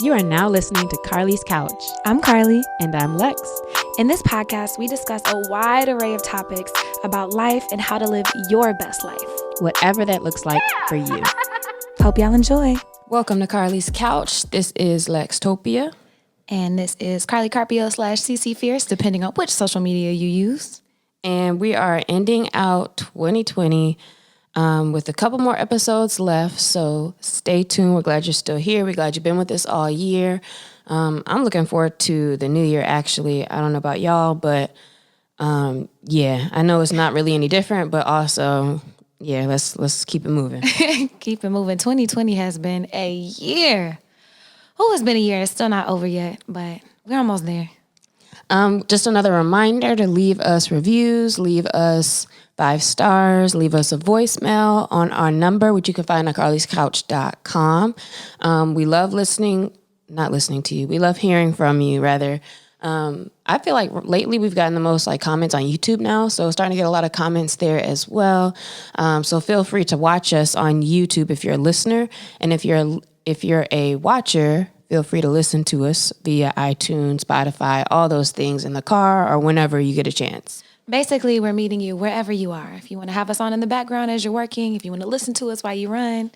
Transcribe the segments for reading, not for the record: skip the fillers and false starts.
You are now listening to Carlie's Couch. I'm Carlie. And I'm Lex. In this podcast, we discuss a wide array of topics about life and how to live your best life. Whatever that looks like for you. Hope y'all enjoy. Welcome to Carlie's Couch. This is Lextopia. And this is Carlie Carpio / CC Fierce, depending on which social media you use. And we are ending out 2020 with a couple more episodes left. So stay tuned. We're glad you're still here. We're glad you've been with us all year. I'm looking forward to the new year, actually. I don't know about y'all, but yeah, I know it's not really any different, but also, yeah, let's keep it moving. Keep it moving. 2020 has been a year. Oh, it's been a year. It's still not over yet, but we're almost there. Just another reminder to leave us reviews, leave us 5 stars, leave us a voicemail on our number, which you can find at carliescouch.com. We love not listening to you. We love hearing from you, rather. I feel like lately we've gotten the most comments on YouTube now, so starting to get a lot of comments there as well. So feel free to watch us on YouTube if you're a listener, and if you're a watcher, feel free to listen to us via iTunes, Spotify, all those things in the car or whenever you get a chance. Basically, we're meeting you wherever you are. If you want to have us on in the background as you're working, if you want to listen to us while you run,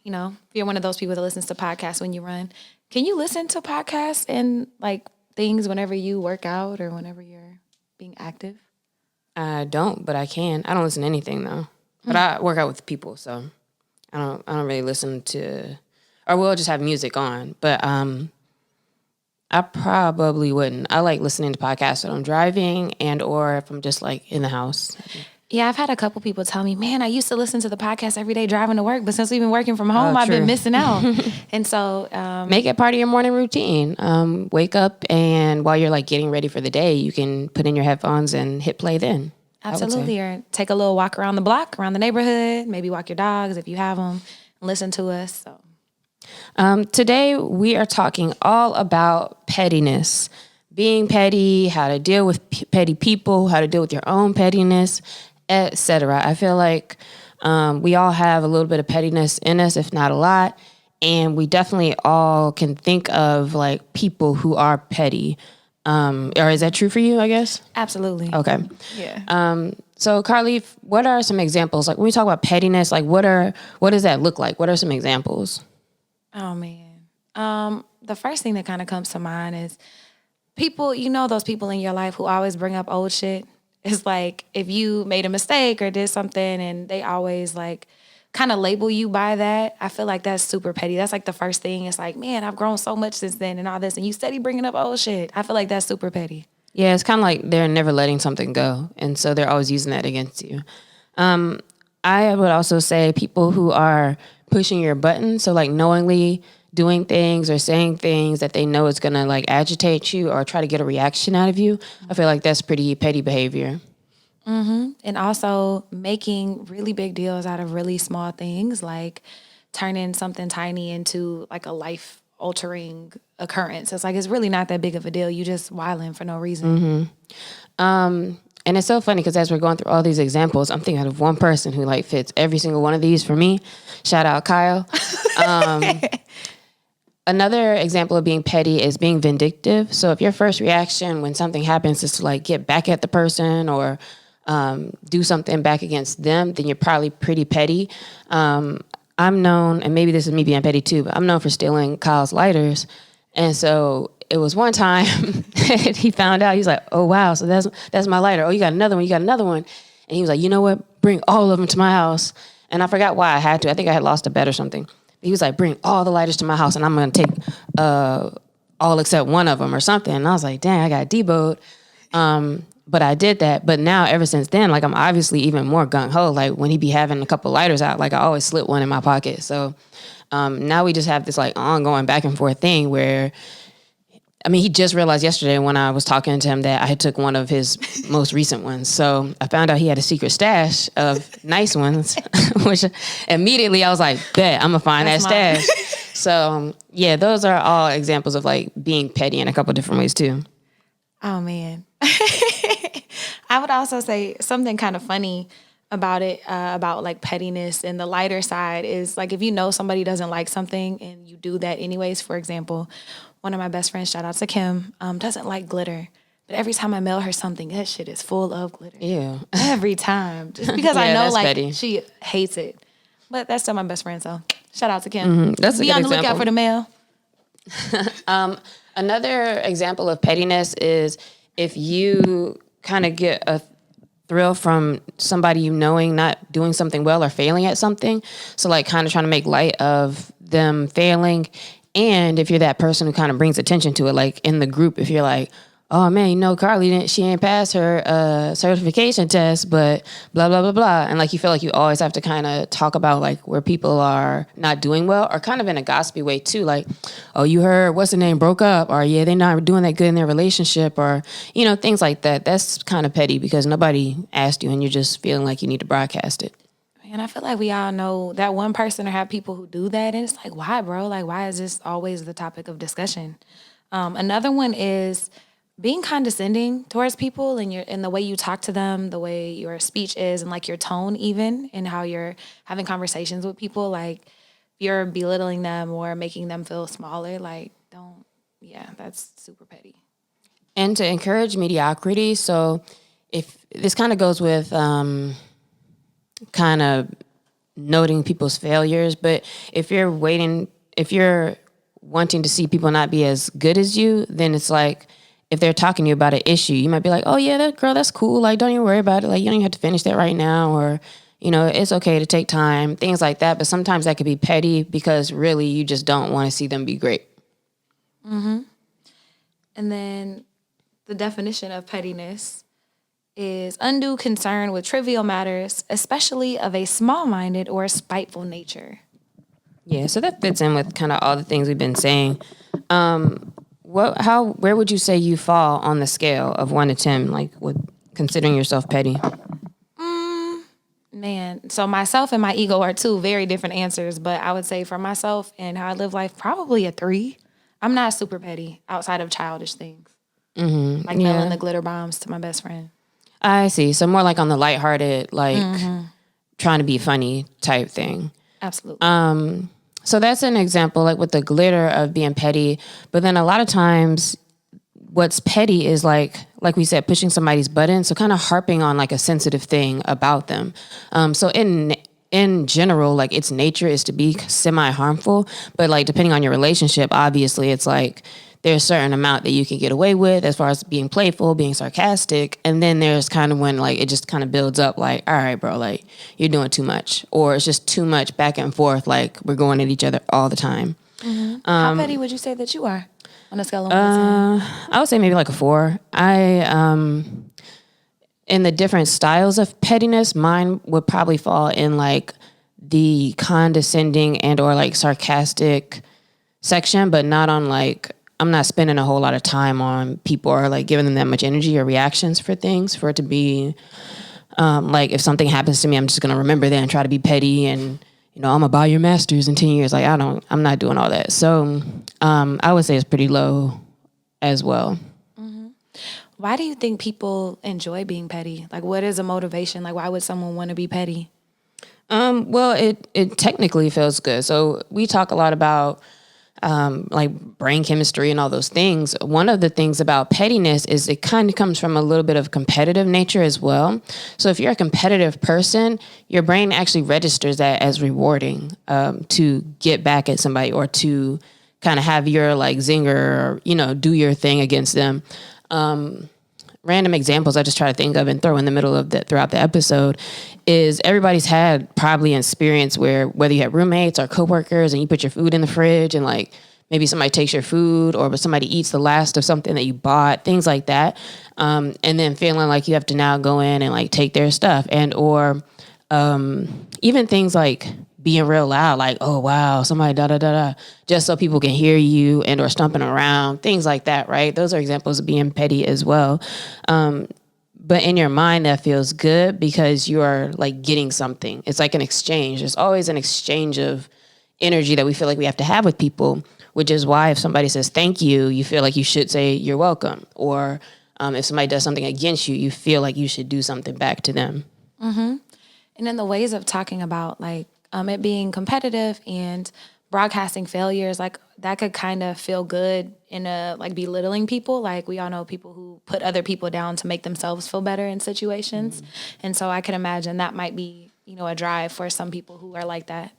if you're one of those people that listens to podcasts when you run, can you listen to podcasts and things whenever you work out or whenever you're being active? I don't, but I can. I don't listen to anything though. But I work out with people, so I don't really listen to, or we'll just have music on. But I probably wouldn't. I like listening to podcasts when I'm driving and or if I'm just in the house. Yeah, I've had a couple people tell me, man, I used to listen to the podcast every day driving to work, but since we've been working from home, I've been missing out. And so make it part of your morning routine. Wake up and while you're getting ready for the day, you can put in your headphones and hit play then. Absolutely. Or take a little walk around the block, around the neighborhood, maybe walk your dogs if you have them, and listen to us. So. Today we are talking all about pettiness, being petty, how to deal with petty people, how to deal with your own pettiness, etc. I feel like we all have a little bit of pettiness in us, if not a lot, and we definitely all can think of people who are petty. Or is that true for you, I guess? Absolutely. Okay. Yeah. So Carlie, what are some examples? When we talk about pettiness, what does that look like? What are some examples? Oh, man. The first thing that kind of comes to mind is people, those people in your life who always bring up old shit. It's if you made a mistake or did something and they always kind of label you by that. I feel like that's super petty. That's the first thing. It's man, I've grown so much since then and all this. And you steady bringing up old shit. I feel like that's super petty. Yeah, it's kind of they're never letting something go. And so they're always using that against you. I would also say people who are pushing your buttons, so knowingly doing things or saying things that they know is going to agitate you or try to get a reaction out of you. I feel like that's pretty petty behavior. Mm-hmm. And also making really big deals out of really small things, turning something tiny into a life-altering occurrence. It's it's really not that big of a deal. You just wilding for no reason. Mm-hmm. And it's so funny because as we're going through all these examples, I'm thinking of one person who fits every single one of these for me. Shout out Kyle. Another example of being petty is being vindictive. So if your first reaction when something happens is to get back at the person or do something back against them, then you're probably pretty petty. I'm known, and maybe this is me being petty too, but I'm known for stealing Kyle's lighters. And so it was one time he found out, he's like, oh, wow, so that's my lighter. Oh, you got another one. And he was like, you know what? Bring all of them to my house. And I forgot why I had to. I think I had lost a bet or something. He was like, bring all the lighters to my house and I'm going to take all except one of them or something. And I was like, dang, I got deboed. But I did that. But now ever since then, I'm obviously even more gung-ho. When he be having a couple lighters out, I always slip one in my pocket. So now we just have this ongoing back and forth thing where, he just realized yesterday when I was talking to him that I had took one of his most recent ones. So I found out he had a secret stash of nice ones, which immediately I was like, bet, I'm going to find that stash. So, yeah, those are all examples of being petty in a couple different ways too. Oh, man. I would also say something kind of funny about it, about like pettiness and the lighter side is like if you know somebody doesn't like something and you do that anyways. For example, one of my best friends, shout out to Kim, doesn't like glitter. But every time I mail her something, that shit is full of glitter. Yeah. Every time. Just because Yeah, I know that's like petty. she hates it. But that's still my best friend, so shout out to Kim. That's a Be good on the example. lookout for the mail. Another example of pettiness is if you kind of get a thrill from somebody you knowing not doing something well or failing at something. So like kind of trying to make light of them failing. And if you're that person who kind of brings attention to it, like in the group, if you're like, oh man, you know, Carlie she ain't pass her certification test, but blah, blah, blah, blah. And like, you feel like you always have to kind of talk about like where people are not doing well, or kind of in a gossipy way too. Like, oh, you heard what's the name broke up, or yeah, they're not doing that good in their relationship, or, you know, things like that. That's kind of petty because nobody asked you and you're just feeling like you need to broadcast it. And I feel like we all know that one person or have people who do that. And it's like, why, bro? Like, why is this always the topic of discussion? Another one is being condescending towards people and the way you talk to them, the way your speech is, and like your tone even, and how you're having conversations with people. Like, if you're belittling them or making them feel smaller, like, that's super petty. And to encourage mediocrity. So if this kind of goes with kind of noting people's failures, but if you're wanting to see people not be as good as you, then it's like, if they're talking to you about an issue, you might be like, oh yeah, that girl, that's cool. Like, don't even worry about it. Like, you don't even have to finish that right now. Or, you know, it's okay to take time, things like that. But sometimes that could be petty because really you just don't want to see them be great. Mm-hmm. And then the definition of pettiness is undue concern with trivial matters, especially of a small-minded or spiteful nature. Yeah, so that fits in with kind of all the things we've been saying. Where would you say you fall on the scale of 1 to 10, like with considering yourself petty? Man, so myself and my ego are two very different answers, but I would say for myself and how I live life, probably a 3. I'm not super petty outside of childish things. Mm-hmm. Like mailing the glitter bombs to my best friend. I see. So more like on the lighthearted, like trying to be funny type thing. Absolutely. So that's an example, like with the glitter of being petty. But then a lot of times what's petty is like we said, pushing somebody's button. So kind of harping on like a sensitive thing about them. So in general, like its nature is to be semi-harmful. But like depending on your relationship, obviously it's like there's a certain amount that you can get away with as far as being playful, being sarcastic. And then there's kind of when like it just kind of builds up like, all right, bro, like you're doing too much. Or it's just too much back and forth. Like we're going at each other all the time. Mm-hmm. How petty would you say that you are on a scale of 1 to 10? I would say maybe like a 4. In the different styles of pettiness, mine would probably fall in like the condescending and or like sarcastic section, but not on like, I'm not spending a whole lot of time on people or like giving them that much energy or reactions for things for it to be like if something happens to me, I'm just going to remember that and try to be petty and, you know, I'm going to buy your master's in 10 years. Like I'm not doing all that. So I would say it's pretty low as well. Mm-hmm. Why do you think people enjoy being petty? Like what is a motivation? Like why would someone want to be petty? Well, it technically feels good. So we talk a lot about like brain chemistry and all those things. One of the things about pettiness is it kind of comes from a little bit of competitive nature as well. So if you're a competitive person, your brain actually registers that as rewarding to get back at somebody or to kind of have your like zinger or, you know, do your thing against them. Random examples I just try to think of and throw in the middle of that throughout the episode is everybody's had probably an experience where whether you have roommates or coworkers and you put your food in the fridge and like maybe somebody takes your food or somebody eats the last of something that you bought, things like that. And then feeling like you have to now go in and like take their stuff and or even things like being real loud, like, oh, wow, somebody da-da-da-da, just so people can hear you and or stomping around, things like that, right? Those are examples of being petty as well. But in your mind, that feels good because you are like getting something. It's like an exchange. There's always an exchange of energy that we feel like we have to have with people, which is why if somebody says thank you, you feel like you should say you're welcome. Or if somebody does something against you, you feel like you should do something back to them. Mm-hmm. And then the ways of talking about like it being competitive and broadcasting failures, like that could kind of feel good in a like belittling people. Like we all know people who put other people down to make themselves feel better in situations. And so I can imagine that might be, a drive for some people who are like that.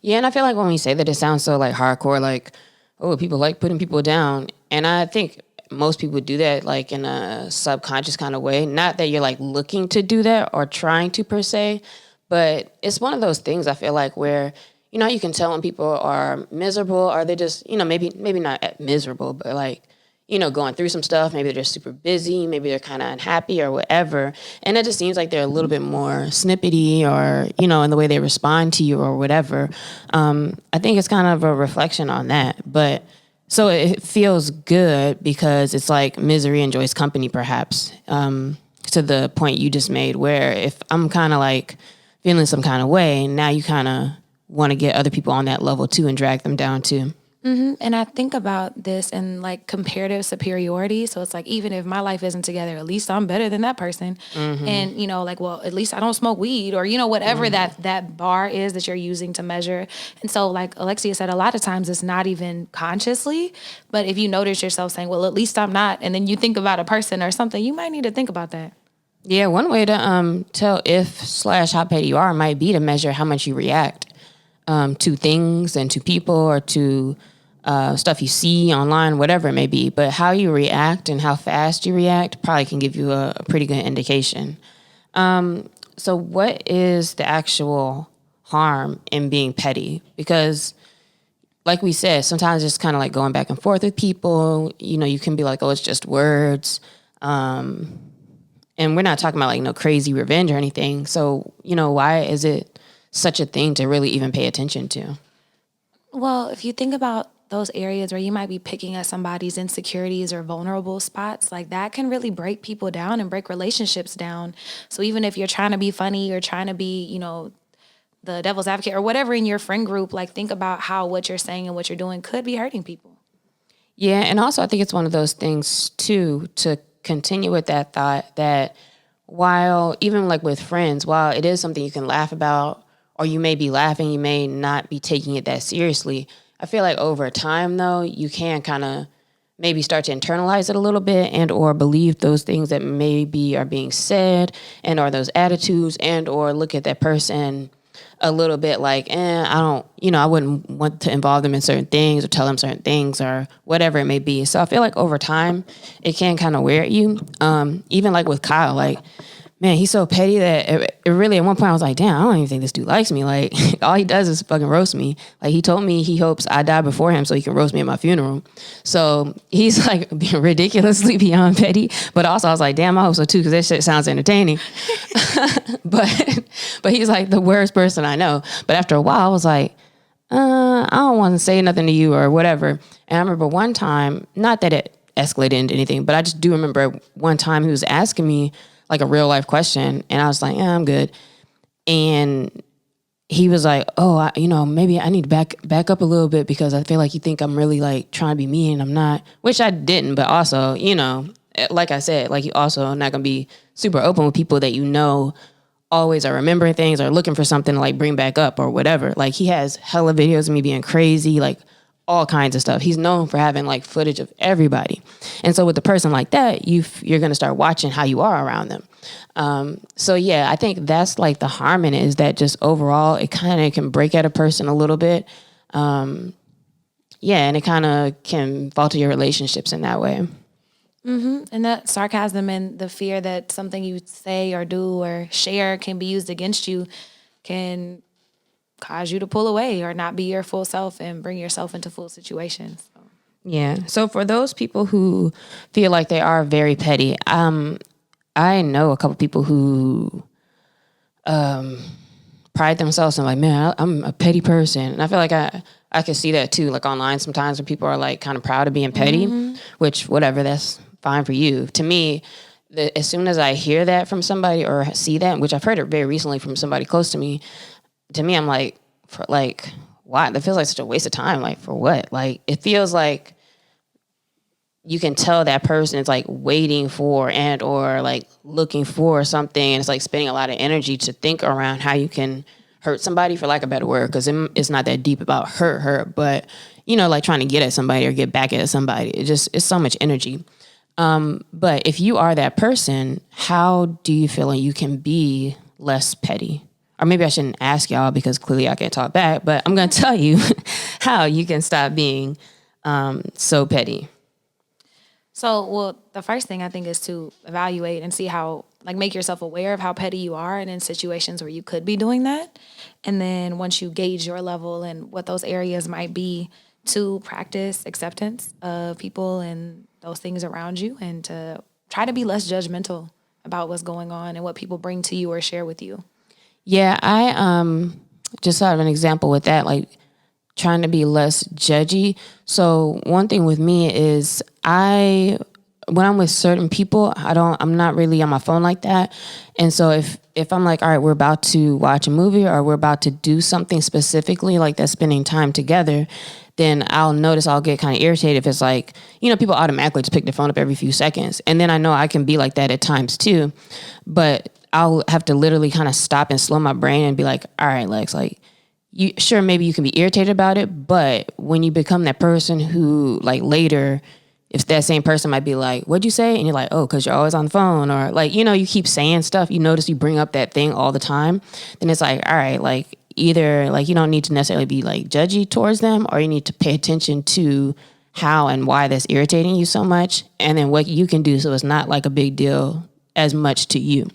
Yeah, and I feel like when we say that, it sounds so like hardcore, like, oh, people like putting people down. And I think most people do that like in a subconscious kind of way. Not that you're like looking to do that or trying to per se, but it's one of those things I feel like where, you can tell when people are miserable or they're just, maybe not miserable, but like, going through some stuff. Maybe they're super busy. Maybe they're kind of unhappy or whatever. And it just seems like they're a little bit more snippety or, in the way they respond to you or whatever. I think it's kind of a reflection on that. But so it feels good because it's like misery enjoys company, perhaps, to the point you just made, where if I'm kind of like feeling some kind of way, now you kind of want to get other people on that level too and drag them down too. And I think about this in like comparative superiority. So it's like, even if my life isn't together, at least I'm better than that person. And, like, well, at least I don't smoke weed or, whatever that bar is that you're using to measure. And so like Alexia said, a lot of times it's not even consciously, but if you notice yourself saying, well, at least I'm not, and then you think about a person or something, you might need to think about that. Yeah, one way to tell if/how petty you are might be to measure how much you react to things and to people or to stuff you see online, whatever it may be. But how you react and how fast you react probably can give you a pretty good indication. So what is the actual harm in being petty? Because like we said, sometimes it's kind of like going back and forth with people. You can be like, oh, it's just words. And we're not talking about like no crazy revenge or anything. So, why is it such a thing to really even pay attention to? Well, if you think about those areas where you might be picking at somebody's insecurities or vulnerable spots, like that can really break people down and break relationships down. So even if you're trying to be funny or trying to be, the devil's advocate or whatever in your friend group, like think about how what you're saying and what you're doing could be hurting people. Yeah, and also I think it's one of those things too, to continue with that thought that while even like with friends, while it is something you can laugh about or you may be laughing, you may not be taking it that seriously. I feel like over time, though, you can kind of maybe start to internalize it a little bit and or believe those things that maybe are being said and or those attitudes and or look at that person a little bit like, I don't, I wouldn't want to involve them in certain things or tell them certain things or whatever it may be. So I feel like over time, it can kind of wear at you. Even like with Kyle, like, man, he's so petty that it really, at one point I was like, damn, I don't even think this dude likes me. Like, all he does is fucking roast me. Like, he told me he hopes I die before him so he can roast me at my funeral. So he's like being ridiculously beyond petty. But also I was like, damn, I hope so too, because that shit sounds entertaining. but he's like the worst person I know. But after a while, I was like, I don't want to say nothing to you or whatever. And I remember one time, not that it escalated into anything, but I just do remember one time he was asking me like a real life question. And I was like, yeah, I'm good. And he was like, oh, maybe I need to back up a little bit because I feel like you think I'm really like trying to be mean and I'm not, which I didn't. But also, like I said, like you also not going to be super open with people that always are remembering things or looking for something to like bring back up or whatever. Like he has hella videos of me being crazy, like all kinds of stuff. He's known for having like footage of everybody. And so with a person like that, you're going to start watching how you are around them. So yeah, I think that's like the harm in it is that just overall, it kind of can break at a person a little bit. And it kind of can falter your relationships in that way. Mm-hmm. And that sarcasm and the fear that something you say or do or share can be used against you can cause you to pull away or not be your full self and bring yourself into full situations. So. Yeah. So for those people who feel like they are very petty, I know a couple people who pride themselves in like, man, I'm a petty person. And I feel like I can see that too, like online sometimes when people are like kind of proud of being petty, which whatever, that's fine for you. To me, as soon as I hear that from somebody or see that, which I've heard it very recently from somebody close to me, I'm like, why? That feels like such a waste of time. Like, for what? Like, it feels like you can tell that person is like waiting for and or like looking for something, and it's like spending a lot of energy to think around how you can hurt somebody, for lack of a better word, because it's not that deep about hurt, but like trying to get at somebody or get back at somebody. It's so much energy. But if you are that person, how do you feel like you can be less petty? Or maybe I shouldn't ask y'all because clearly I can't talk back, but I'm going to tell you how you can stop being so petty. So, well, the first thing I think is to evaluate and see how, like, make yourself aware of how petty you are and in situations where you could be doing that. And then once you gauge your level and what those areas might be, to practice acceptance of people and those things around you, and to try to be less judgmental about what's going on and what people bring to you or share with you. Yeah, I just thought of an example with that, like trying to be less judgy. So one thing with me is when I'm with certain people, I'm not really on my phone like that. And so if I'm like, all right, we're about to watch a movie or we're about to do something specifically like that, spending time together, then I'll notice I'll get kind of irritated if it's like, people automatically just pick their phone up every few seconds. And then I know I can be like that at times too, but I'll have to literally kind of stop and slow my brain and be like, all right, Lex, like, maybe you can be irritated about it, but when you become that person who, like, later, if that same person might be like, what'd you say? And you're like, oh, because you're always on the phone, or like, you keep saying stuff, you notice you bring up that thing all the time, then it's like, all right, like, either like you don't need to necessarily be like judgy towards them, or you need to pay attention to how and why that's irritating you so much, and then what you can do so it's not like a big deal as much to you.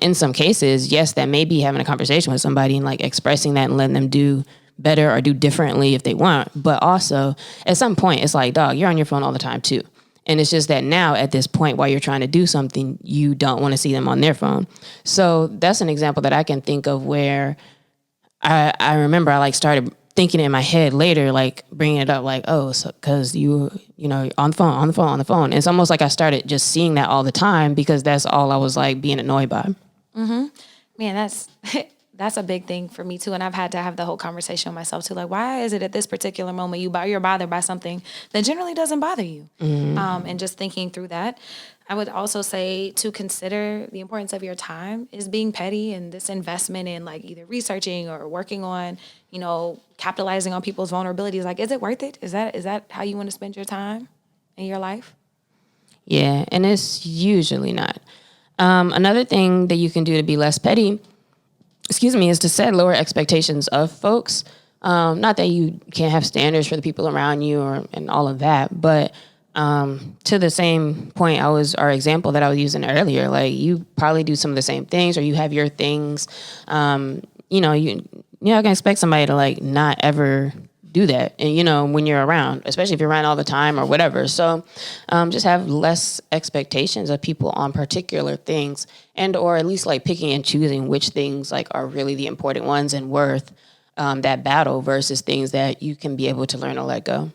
In some cases, yes, that may be having a conversation with somebody and like expressing that and letting them do better or do differently if they want. But also at some point it's like, dog, you're on your phone all the time too. And it's just that now at this point, while you're trying to do something, you don't want to see them on their phone. So that's an example that I can think of where I remember I like started thinking in my head later, like bringing it up, like, oh, so because you on the phone. It's almost like I started just seeing that all the time because that's all I was like being annoyed by. Mm-hmm. Man, that's a big thing for me too. And I've had to have the whole conversation with myself too. Like, why is it at this particular moment you're bothered by something that generally doesn't bother you? Mm-hmm. And just thinking through that. I would also say to consider the importance of your time is being petty, and this investment in like either researching or working on, capitalizing on people's vulnerabilities. Like, is it worth it? Is that how you want to spend your time in your life? Yeah, and it's usually not. Another thing that you can do to be less petty, is to set lower expectations of folks. Not that you can't have standards for the people around you and all of that, but to the same point, our example that I was using earlier, like you probably do some of the same things, or you have your things. You're not gonna expect somebody to like not ever do that, and when you're around, especially if you're around all the time or whatever. So just have less expectations of people on particular things, and or at least like picking and choosing which things like are really the important ones and worth that battle versus things that you can be able to learn to let go.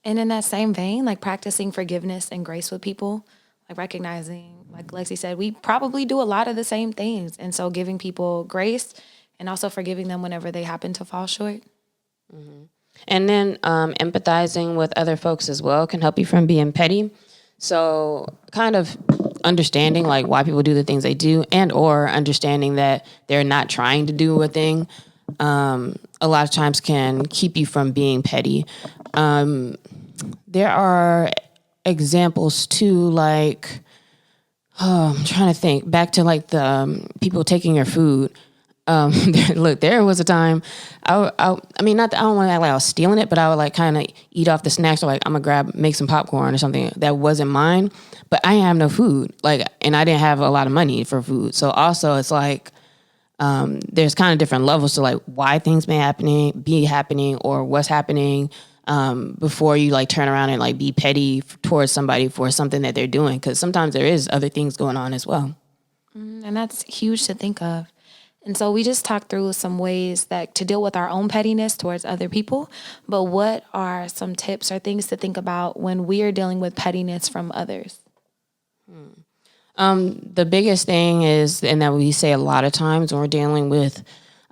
And in that same vein, like practicing forgiveness and grace with people, like recognizing, like Lexi said, we probably do a lot of the same things. And so giving people grace and also forgiving them whenever they happen to fall short. Mm-hmm. And then empathizing with other folks as well can help you from being petty. So kind of understanding like why people do the things they do, and or understanding that they're not trying to do a thing, a lot of times can keep you from being petty. There are examples too, like, I'm trying to think back to like the make taking your food. Look, there was a time I mean, not that I don't want to act like I was stealing it, but I would like kind of eat off the snacks, or like I'm gonna make some popcorn or something that wasn't mine, but I didn't have no food, like, and I didn't have a lot of money for food. So also it's like, there's kind of different levels to like why things be happening or what's happening, before you like turn around and like be petty towards somebody for something that they're doing. Cause sometimes there is other things going on as well. And that's huge to think of. And so we just talked through some ways that to deal with our own pettiness towards other people. But what are some tips or things to think about when we are dealing with pettiness from others? The biggest thing is, and that we say a lot of times when we're dealing with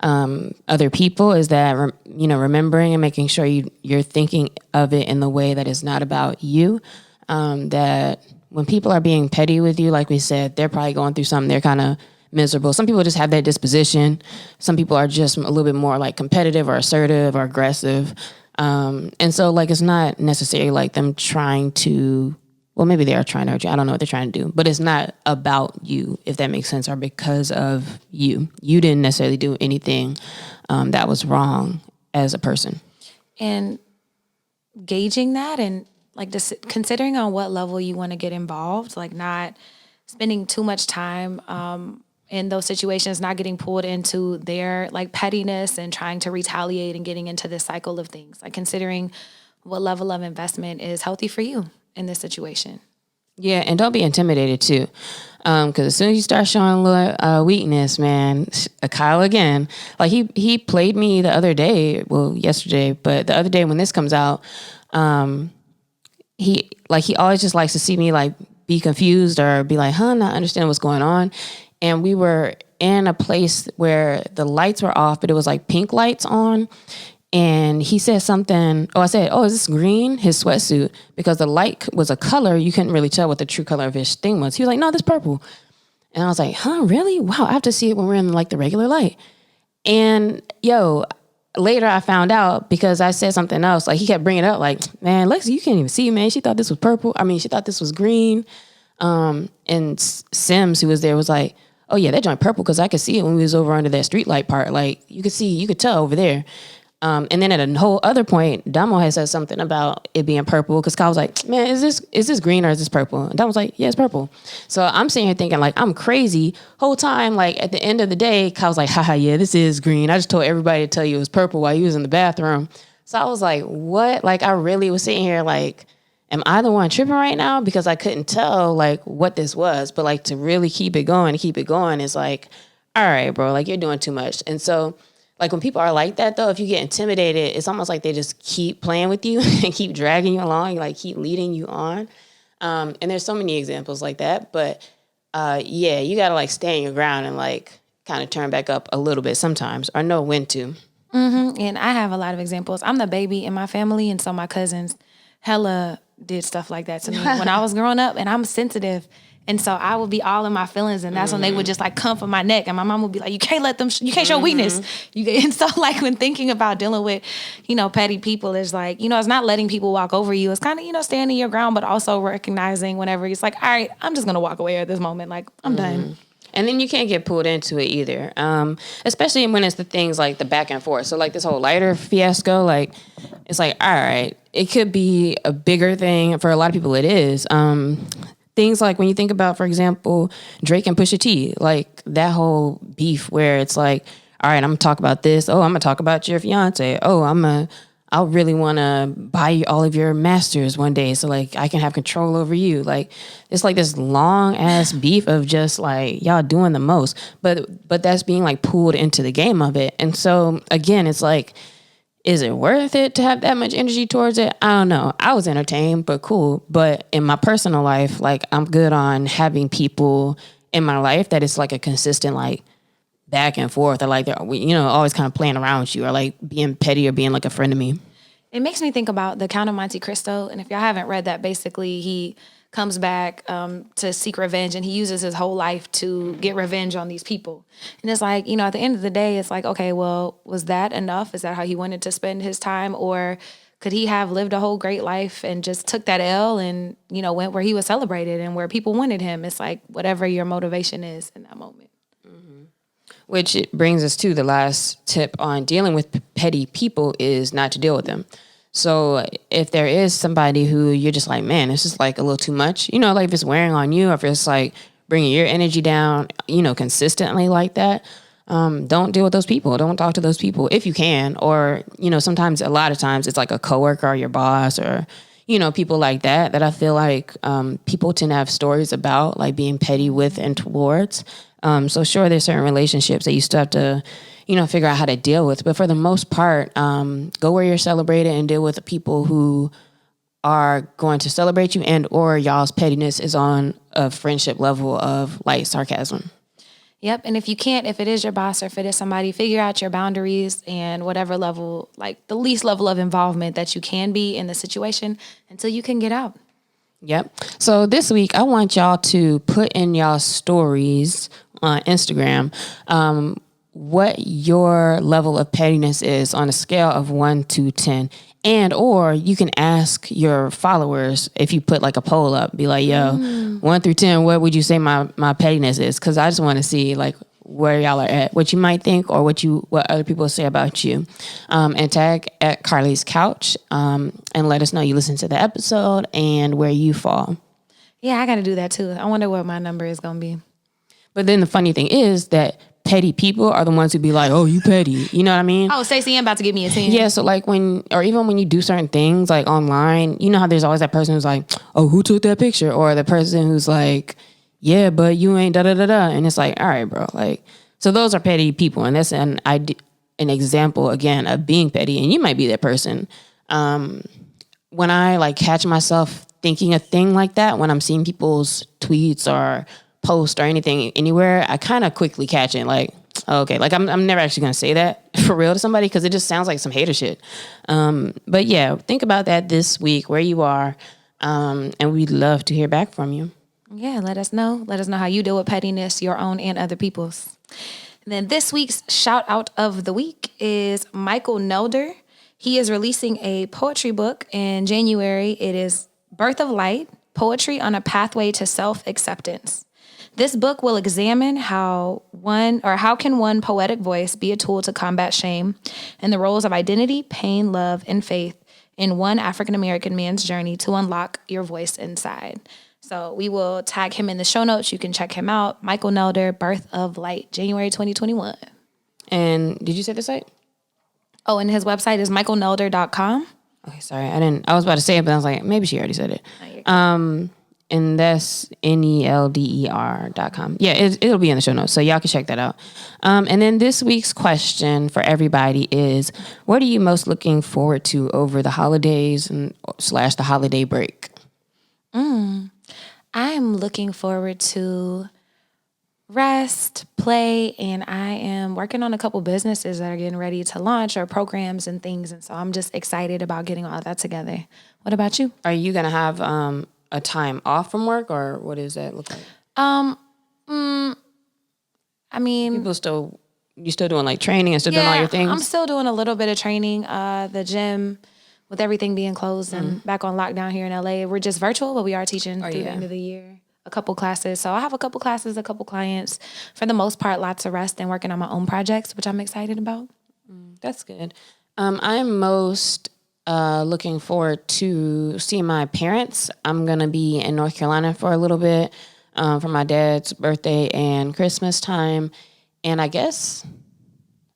other people, is that, remembering and making sure you're thinking of it in the way that is not about you. that when people are being petty with you, like we said, they're probably going through something. They're kind of miserable. Some people just have that disposition. Some people are just a little bit more like competitive or assertive or aggressive. And so like, it's not necessarily like them trying to, well, maybe they are trying to hurt you. I don't know what they're trying to do, but it's not about you, if that makes sense, or because of you. You didn't necessarily do anything that was wrong as a person. And gauging that and like just considering on what level you want to get involved, like not spending too much time in those situations, not getting pulled into their like pettiness and trying to retaliate and getting into this cycle of things. Like considering what level of investment is healthy for you in this situation. Yeah, and don't be intimidated too, because as soon as you start showing a little weakness, man, Kyle again, like he played me the other day, well yesterday, but the other day when this comes out, he always just likes to see me like be confused or be like, not understand what's going on. And we were in a place where the lights were off, but it was like pink lights on. And he said something. I said, is this green? His sweatsuit, because the light was a color. You couldn't really tell what the true color of his thing was. He was like, no, this purple. And I was like, really? Wow, I have to see it when we're in like the regular light. And later I found out because I said something else. Like he kept bringing it up like, man, Lexi, you can't even see, man. She thought this was purple. She thought this was green. And Sims, who was there, was like, oh yeah, that joint purple because I could see it when we was over under that street light part. Like you could tell over there. And then at a whole other point, Damo had said something about it being purple because Kyle was like, man, is this green or is this purple? And Damo was like, yeah, it's purple. So I'm sitting here thinking like I'm crazy. Whole time, like at the end of the day, Kyle was like, haha, yeah, this is green. I just told everybody to tell you it was purple while he was in the bathroom. So I was like, what? Like I really was sitting here like, am I the one tripping right now? Because I couldn't tell like what this was. But like to really keep it going is like, all right, bro, like you're doing too much. And so like when people are like that though, if you get intimidated, it's almost like they just keep playing with you and keep dragging you along, like keep leading you on. And there's so many examples like that. But you got to like stand your ground and like kind of turn back up a little bit sometimes or know when to. Mm-hmm. And I have a lot of examples. I'm the baby in my family. And so my cousins hella did stuff like that to me when I was growing up, and I'm sensitive. And so I would be all in my feelings, and that's when they would just like come for my neck, and my mom would be like, you can't let them, you can't show weakness. And so like when thinking about dealing with, petty people is like, it's not letting people walk over you. It's kind of, standing your ground, but also recognizing whenever it's like, all right, I'm just going to walk away at this moment. Like I'm done. And then you can't get pulled into it either, especially when it's the things like the back and forth. So like this whole lighter fiasco, like it's like, all right, it could be a bigger thing. For a lot of people, it is. Things like when you think about, for example, Drake and Pusha T, like that whole beef where it's like, all right, I'm gonna talk about this. Oh, I'm gonna talk about your fiance. Oh, I really want to buy you all of your masters one day so like I can have control over you. Like it's like this long ass beef of just like y'all doing the most, but that's being like pulled into the game of it. And so again, it's like, is it worth it to have that much energy towards it? I don't know. I was entertained, but cool. But in my personal life, like I'm good on having people in my life that it's like a consistent like back and forth, or like they're always kind of playing around with you, or like being petty or being like a friend to me. It makes me think about The Count of Monte Cristo, and if y'all haven't read that, basically he comes back to seek revenge, and he uses his whole life to get revenge on these people. And it's like, at the end of the day, it's like, okay, well, was that enough? Is that how he wanted to spend his time? Or could he have lived a whole great life and just took that L and, went where he was celebrated and where people wanted him? It's like whatever your motivation is in that moment. Which it brings us to the last tip on dealing with petty people is not to deal with them. So if there is somebody who you're just like, man, it's just like a little too much, like if it's wearing on you, or if it's like bringing your energy down, consistently like that, don't deal with those people. Don't talk to those people if you can. Or, sometimes, a lot of times it's like a coworker or your boss or, people like that I feel like people tend to have stories about like being petty with and towards. So sure, there's certain relationships that you still have to, figure out how to deal with. But for the most part, go where you're celebrated and deal with the people who are going to celebrate you, and or y'all's pettiness is on a friendship level of light sarcasm. Yep. And if it is your boss or if it is somebody, figure out your boundaries and whatever level, like the least level of involvement that you can be in the situation until you can get out. Yep. So this week, I want y'all to put in y'all stories on Instagram what your level of pettiness is on a scale of 1 to 10. And or you can ask your followers if you put like a poll up, be like, yo, 1 through 10, what would you say my pettiness is? Because I just want to see like where y'all are at, what you might think or what other people say about you. And tag at Carlie's Couch and let us know you listen to the episode and where you fall. Yeah, I got to do that too. I wonder what my number is going to be. But then the funny thing is that petty people are the ones who be like, oh, you petty. You know what I mean? Oh, Stacey, I'm about to give me a 10. Yeah, so like even when you do certain things like online, you know how there's always that person who's like, oh, who took that picture? Or the person who's like, yeah, but you ain't da-da-da-da. And it's like, all right, bro. Like, so those are petty people. And that's an example, again, of being petty. And you might be that person. When I like catch myself thinking a thing like that, when I'm seeing people's tweets or posts or anything anywhere, I kind of quickly catch it. Like, oh, okay, like I'm never actually going to say that for real to somebody because it just sounds like some hater shit. But yeah, think about that this week, where you are. And we'd love to hear back from you. Yeah, let us know. Let us know how you deal with pettiness, your own and other people's. And then this week's shout out of the week is Michael Nelder. He is releasing a poetry book in January. It is Birth of Light, Poetry on a Pathway to Self-Acceptance. This book will examine how can one poetic voice be a tool to combat shame and the roles of identity, pain, love, and faith in one African-American man's journey to unlock your voice inside. So we will tag him in the show notes. You can check him out. Michael Nelder, Birth of Light, January 2021. And did you say the site? Oh, and his website is michaelnelder.com. Okay, sorry. I was about to say it, but I was like, maybe she already said it. And that's NELDER.com. Yeah, it'll be in the show notes, so y'all can check that out. And then this week's question for everybody is, what are you most looking forward to over the holidays and / the holiday break? I'm looking forward to rest, play, and I am working on a couple businesses that are getting ready to launch or programs and things. And so I'm just excited about getting all of that together. What about you? Are you going to have a time off from work, or what does that look like? I mean, you still doing like training and still doing all your things? I'm still doing a little bit of training. The gym, with everything being closed and back on lockdown here in LA, we're just virtual, but we are teaching through the end of the year. A couple classes. So I have a couple classes, a couple clients. For the most part, lots of rest and working on my own projects, which I'm excited about. That's good. I'm most looking forward to seeing my parents. I'm going to be in North Carolina for a little bit for my dad's birthday and Christmas time. And I guess,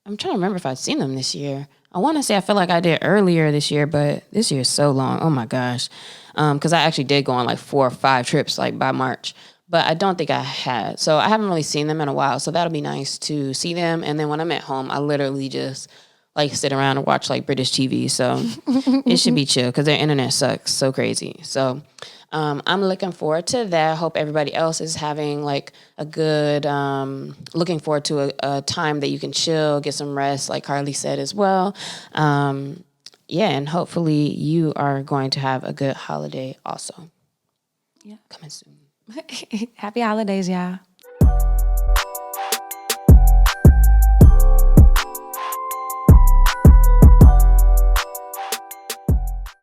I'm trying to remember if I'd seen them this year. I want to say I feel like I did earlier this year, but this year is so long. Oh my gosh. Because I actually did go on like 4 or 5 trips like by March, but I don't think I had. So I haven't really seen them in a while. So that'll be nice to see them. And then when I'm at home, I literally just like sit around and watch like British TV. So it should be chill because their internet sucks so crazy. So I'm looking forward to that. I hope everybody else is having like a good, looking forward to a time that you can chill, get some rest, like Carlie said as well. Yeah, and hopefully you are going to have a good holiday also. Yeah. Coming soon. Happy holidays, y'all.